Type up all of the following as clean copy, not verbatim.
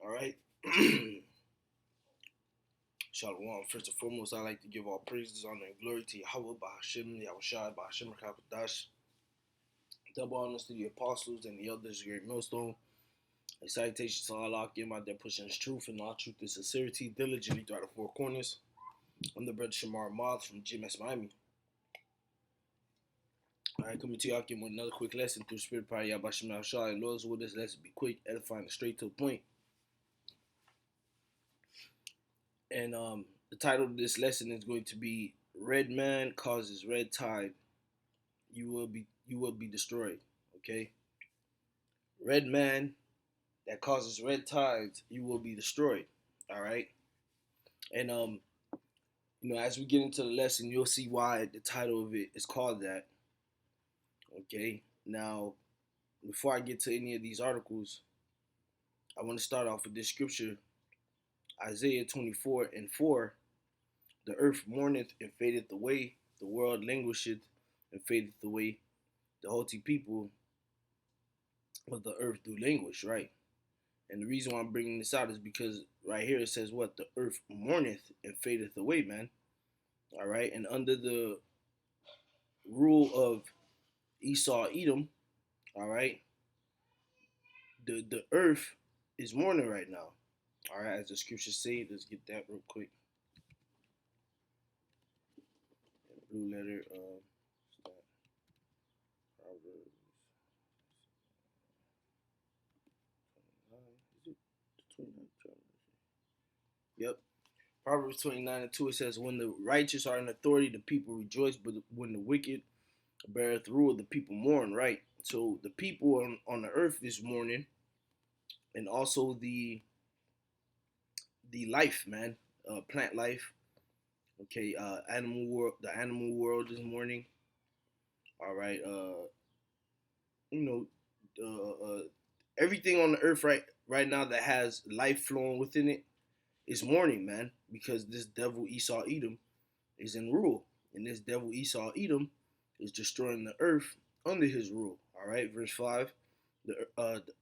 All right. Shalom. First and foremost, I'd like to give all praises, honor, and glory to Yahweh, Bahashim, Yahushai, Bahashim, Rakakadash. Double honors to the apostles and the elders, great millstone. A salutation to Allah, give out there pushing his truth and all truth and sincerity diligently throughout the four corners. I'm the brother Shamar Moth from GMS Miami. All right, coming to you again with another quick lesson through Spirit Power, Yahbashim, Yahushai. Lord's with us, let's be quick, edifying, and straight to the point. And the title of this lesson is going to be "Red Man Causes Red Tide. You will be destroyed." Okay, red man that causes red tides, you will be destroyed. All right, and as we get into the lesson, you'll see why the title of it is called that. Okay, now before I get to any of these articles, I want to start off with this scripture, Isaiah 24:4. The earth mourneth and fadeth away, the world languisheth and fadeth away. The haughty people of the earth do languish, right? And the reason why I'm bringing this out is because right here it says what? The earth mourneth and fadeth away, man. All right. And under the rule of Esau, Edom, all right, the earth is mourning right now. All right, as the scriptures say, let's get that real quick. Blue letter of Proverbs. Is it 29? Yep. Proverbs 29:2, it says, "When the righteous are in authority, the people rejoice, but when the wicked beareth rule, the people mourn," right? So the people on the earth is mourning, and also the life, man, plant life. Okay, animal world, the animal world is mourning. All right, you know, everything on the earth right now that has life flowing within it is mourning, man, because this devil Esau Edom is in rule, and this devil Esau Edom is destroying the earth under his rule. All right, verse 5. The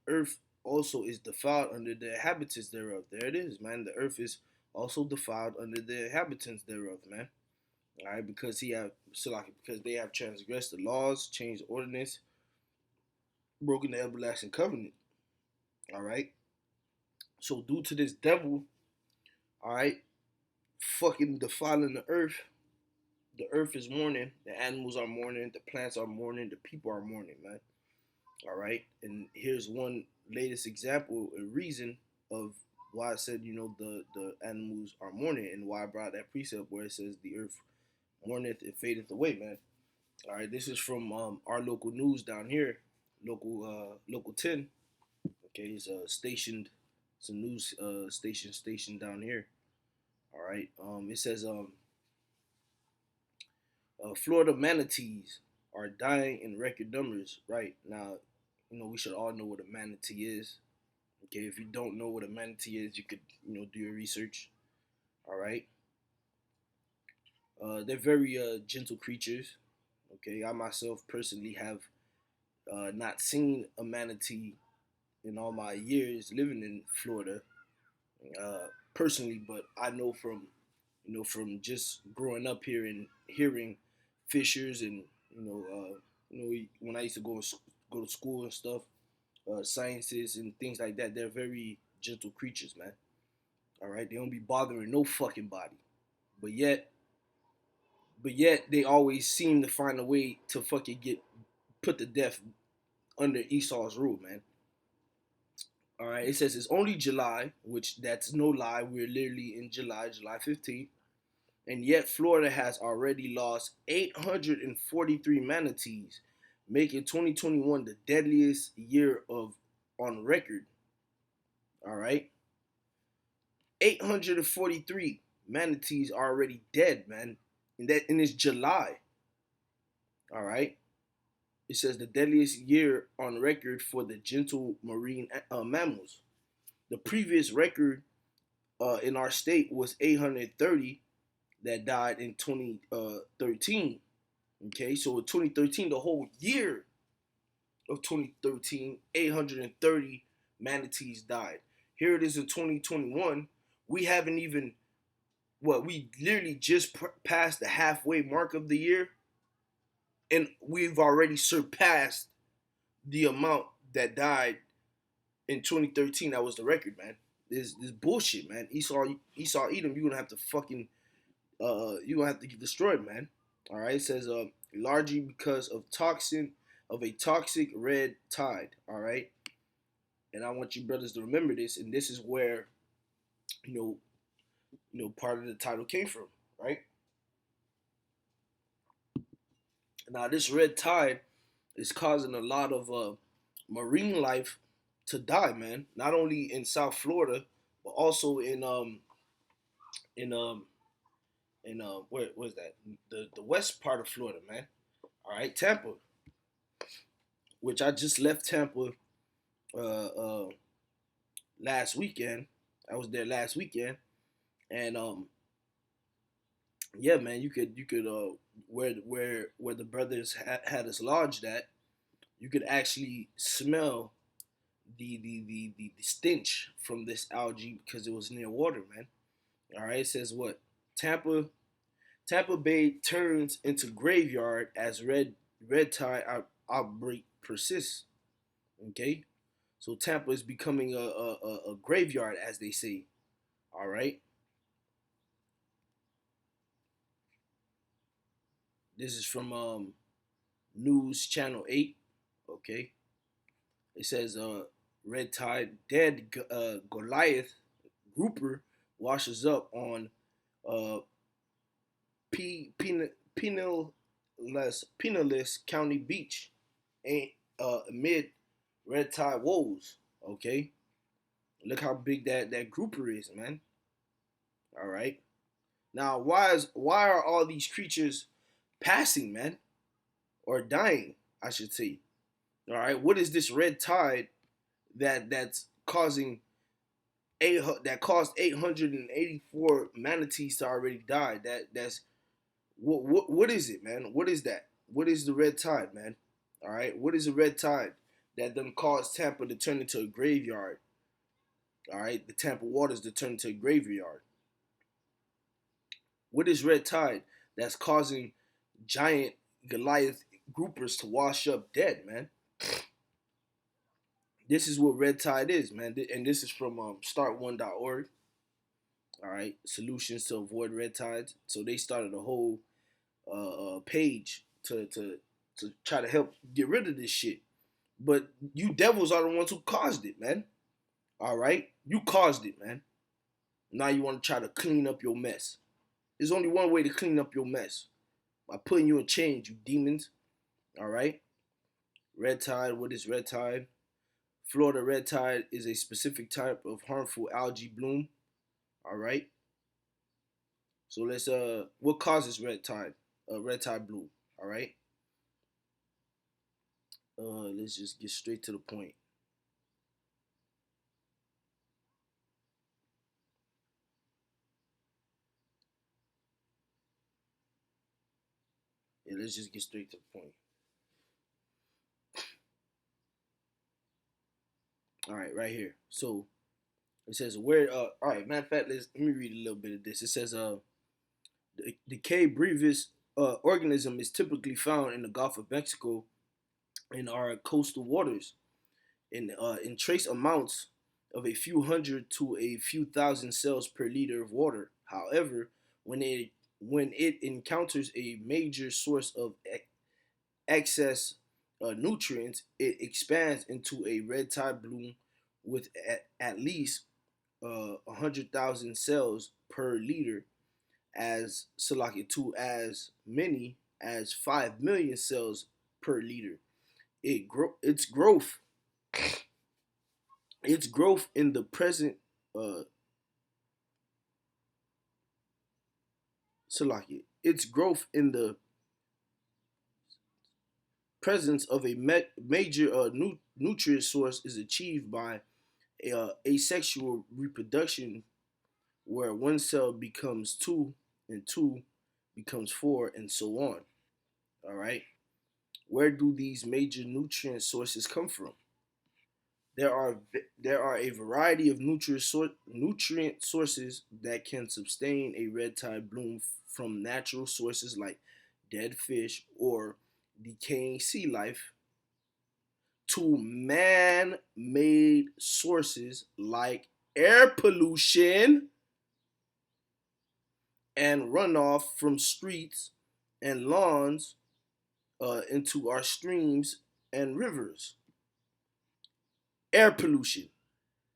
earth also is defiled under the inhabitants thereof. There it is, man. The earth is also defiled under the inhabitants thereof, man. All right, because because they have transgressed the laws, changed the ordinance, broken the everlasting covenant. All right. So due to this devil, all right, fucking defiling the earth is mourning, the animals are mourning, the plants are mourning, the people are mourning, man. All right, and here's one latest example, a reason of why I said the animals are mourning, and why I brought that precept where it says the earth mourneth and fadeth away, man. All right, this is from our local news down here, local 10. Okay, it's stationed, it's a news station down here. All right, it says Florida manatees are dying in record numbers. Right now, we should all know what a manatee is. Okay, if you don't know what a manatee is, you could do your research. All right, they're very gentle creatures. Okay, I myself personally have not seen a manatee in all my years living in Florida, personally, but I know from just growing up here and hearing fishers and when I used to go to school and stuff, sciences and things like that. They're very gentle creatures, man. All right, they don't be bothering no fucking body, but yet they always seem to find a way to fucking get put to death under Esau's rule, man. All right, it says it's only July, which that's no lie. We're literally in July 15th, and yet Florida has already lost 843 manatees, making 2021 the deadliest year of on record. All right, 843 manatees are already dead, man, and it's July. All right, it says the deadliest year on record for the gentle marine mammals. The previous record in our state was 830 that died in 2013. Okay, so in 2013, the whole year of 2013, 830 manatees died. Here it is in 2021. We haven't even we literally just passed the halfway mark of the year, and we've already surpassed the amount that died in 2013. That was the record, man. This bullshit, man. Esau Edom, you're gonna have to fucking you're gonna have to get destroyed, man. All right, it says largely because of a toxic red tide. All right, and I want you brothers to remember this, and this is where you know part of the title came from, right? Now this red tide is causing a lot of marine life to die, man. Not only in South Florida, but also in where was that? The west part of Florida, man. All right, Tampa, which I just left Tampa uh last weekend. I was there last weekend, and yeah, man, you could where the brothers had us lodged at, you could actually smell the stench from this algae because it was near water, man. All right, it says what Tampa Tampa Bay turns into graveyard as red tide outbreak persists. Okay, so Tampa is becoming a graveyard, as they say. All right, this is from News Channel 8. Okay, it says red tide dead Goliath grouper washes up on uh, P, Pinellas County Beach, ain't amid red tide woes. Okay, look how big that grouper is, man. All right. Now, why are all these creatures passing, man, or dying? I should say. All right. What is this red tide that's causing that caused 884 manatees to already die? That's what is it, man? What is that? What is the red tide, man? All right, what is the red tide that them caused Tampa to turn into a graveyard? All right, the Tampa waters to turn into a graveyard. What is red tide that's causing giant Goliath groupers to wash up dead, man? This is what red tide is, man, and this is from start1.org. All right, solutions to avoid red tides. So they started a whole page to try to help get rid of this shit. But you devils are the ones who caused it, man. All right, you caused it, man. Now you want to try to clean up your mess. There's only one way to clean up your mess, by putting you in chains, you demons. All right. Red tide. What is red tide? Florida red tide is a specific type of harmful algae bloom. All right. So let's what causes red tide? Red tide bloom. All right. Let's just get straight to the point. Yeah, let's just get straight to the point. All right, right here. So it says where. All right. Matter of fact, let me read a little bit of this. It says the K. brevis organism is typically found in the Gulf of Mexico in our coastal waters in trace amounts of a few hundred to a few thousand cells per liter of water. However, when it encounters a major source of excess nutrients, it expands into a red tide bloom with at least 100,000 cells per liter, as Salaki 2 as many as 5 million cells per liter. Its growth in the present uh Salaki its growth in the presence of a major nutrient source is achieved by asexual reproduction, where one cell becomes two and two becomes four and so on. All right. Where do these major nutrient sources come from? there are a variety of nutrient sources that can sustain a red tide bloom from natural sources like dead fish or decaying sea life to man-made sources like air pollution and runoff from streets and lawns into our streams and rivers. Air pollution.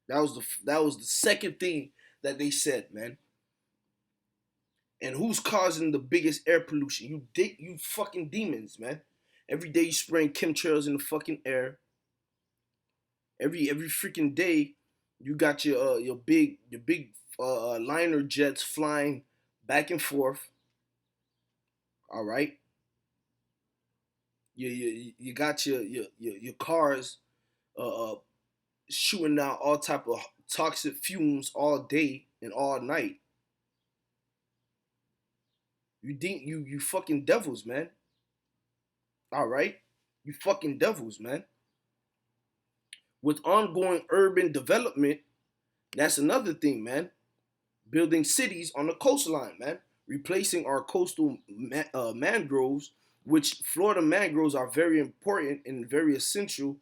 That was the second thing that they said, man. And who's causing the biggest air pollution? You fucking demons, man. Every day you spraying chemtrails in the fucking air. Every freaking day, you got your big liner jets flying back and forth. All right, you got your cars uh, shooting out all type of toxic fumes all day and all night. You fucking devils, man. All right, you fucking devils, man. With ongoing urban development, that's another thing, man. Building cities on the coastline, man. Replacing our coastal mangroves, which Florida mangroves are very important and very essential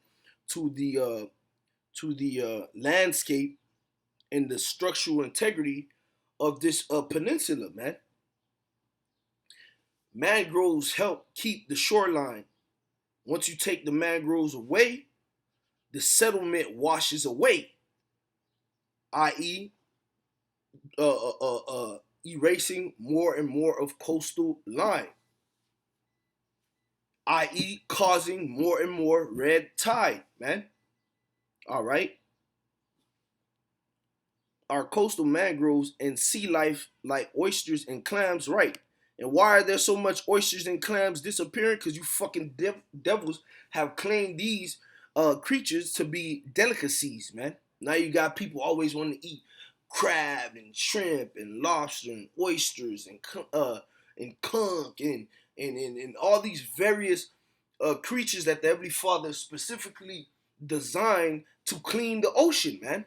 to the landscape and the structural integrity of this peninsula, man. Mangroves help keep the shoreline. Once you take the mangroves away, the settlement washes away, i.e., erasing more and more of coastal line, i.e., causing more and more red tide, man. All right. Our coastal mangroves and sea life like oysters and clams, right? And why are there so much oysters and clams disappearing? Because you fucking devils have claimed these creatures to be delicacies, man. Now you got people always wanting to eat crab and shrimp and lobster and oysters and conch and all these various creatures that the Heavenly Father specifically designed to clean the ocean, man.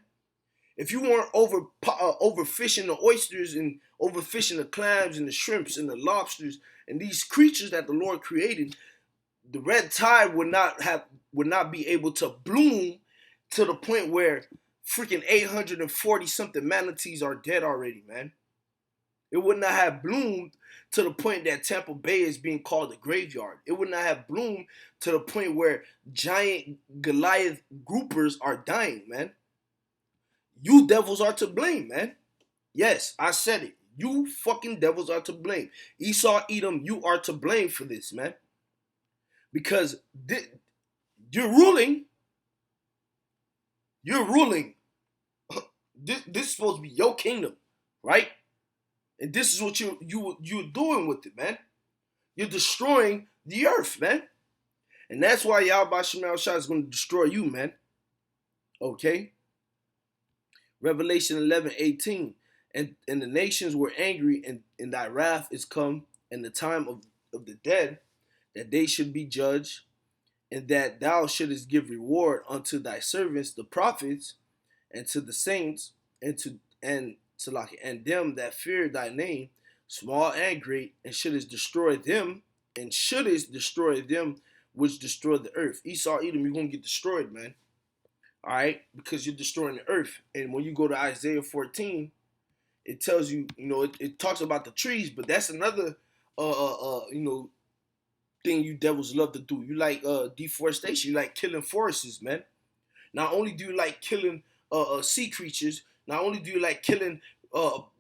If you weren't overfishing the oysters and overfishing the clams and the shrimps and the lobsters and these creatures that the Lord created, the red tide would not be able to bloom to the point where freaking 840 something manatees are dead already, man. It would not have bloomed to the point that Tampa Bay is being called a graveyard. It would not have bloomed to the point where giant Goliath groupers are dying, man. You devils are to blame, man. Yes, I said it. You fucking devils are to blame. Esau, Edom, you are to blame for this, man. Because you're ruling. You're ruling. This is supposed to be your kingdom, right? And this is what you're doing with it, man. You're destroying the earth, man. And that's why Yahweh Shemal Shah is going to destroy you, man. Okay? Revelation 11:18. And the nations were angry, and thy wrath is come, and the time of the dead, that they should be judged, and that thou shouldest give reward unto thy servants, the prophets, and to the saints, and them that fear thy name, small and great, and shouldest destroy them, which destroy the earth. Esau, Edom, you're gonna get destroyed, man. All right, because you're destroying the earth. And when you go to Isaiah 14, it tells you, it talks about the trees, but that's another, thing you devils love to do. You like deforestation. You like killing forests, man. Not only do you like killing sea creatures, not only do you like killing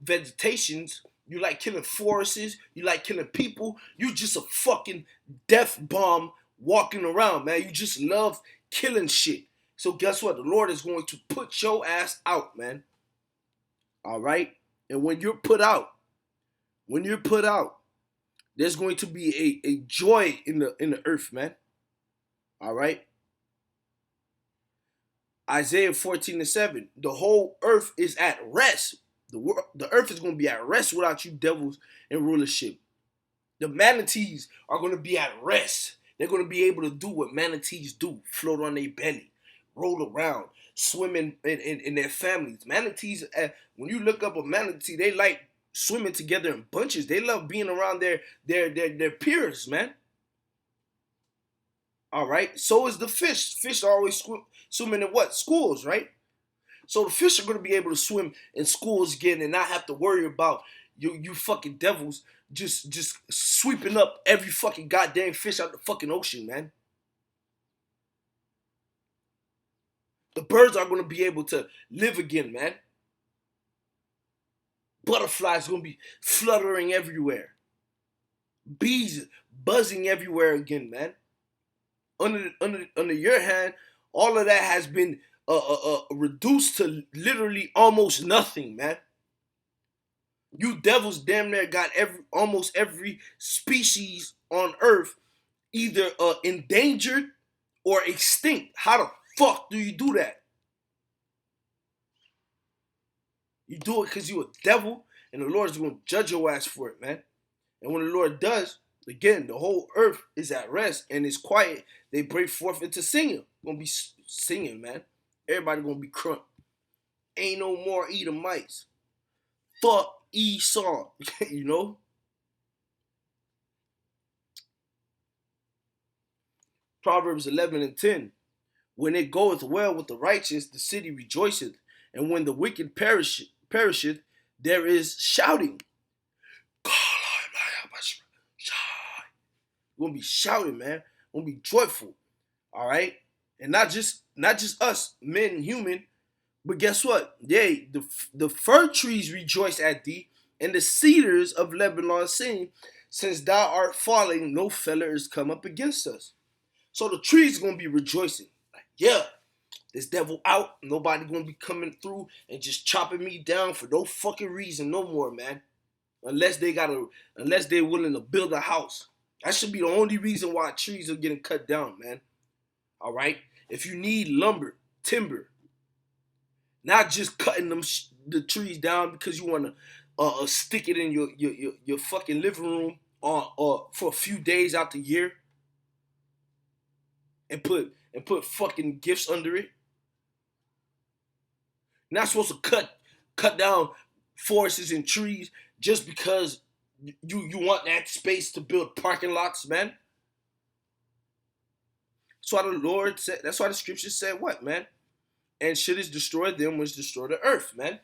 vegetations, you like killing forests, you like killing people. You just a fucking death bomb walking around, man. You just love killing shit. So guess what? The Lord is going to put your ass out, man. All right? And when you're put out, there's going to be a joy in the earth, man. All right? Isaiah 14:7. The whole earth is at rest. The earth is going to be at rest without you devils in rulership. The manatees are going to be at rest. They're going to be able to do what manatees do. Float on their belly. Roll around. swimming in their families. Manatees, when you look up a manatee, they like swimming together in bunches. They love being around their peers, man. All right. So is the fish. Fish are always swimming in what? Schools, right? So the fish are going to be able to swim in schools again and not have to worry about you fucking devils just sweeping up every fucking goddamn fish out the fucking ocean, man. The birds are going to be able to live again, man. Butterflies are going to be fluttering everywhere. Bees buzzing everywhere again, man. Under your hand, all of that has been reduced to literally almost nothing, man. You devils damn near got almost every species on Earth either endangered or extinct. How the fuck do you do that? You do it because you a devil, and the Lord is going to judge your ass for it, man. And when the Lord does, again, the whole earth is at rest and it's quiet. They break forth into singing. Gonna be singing, man. Everybody gonna be crunk. Ain't no more Edomites. Fuck Esau, you know. Proverbs 11:10. When it goeth well with the righteous, the city rejoiceth, and when the wicked perisheth, there is shouting. We're gonna be shouting, man. We're gonna be joyful. All right? And not just us, men, human, but guess what? Yea, the fir trees rejoice at thee, and the cedars of Lebanon sing, since thou art falling, no feller is come up against us. So the trees gonna be rejoicing. Like, yeah, this devil out. Nobody gonna be coming through and just chopping me down for no fucking reason no more, man. Unless they're willing to build a house. That should be the only reason why trees are getting cut down, man. All right? If you need lumber, timber, not just cutting the trees down because you want to stick it in your fucking living room for a few days out the year and put fucking gifts under it. You're not supposed to cut down forests and trees just because you want that space to build parking lots, man. That's why the Lord said. That's why the scriptures said what, man? And shit is destroyed them which destroy the earth, man.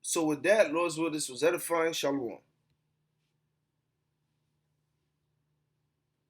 So with that, Lord's will, this was edifying. Shalom.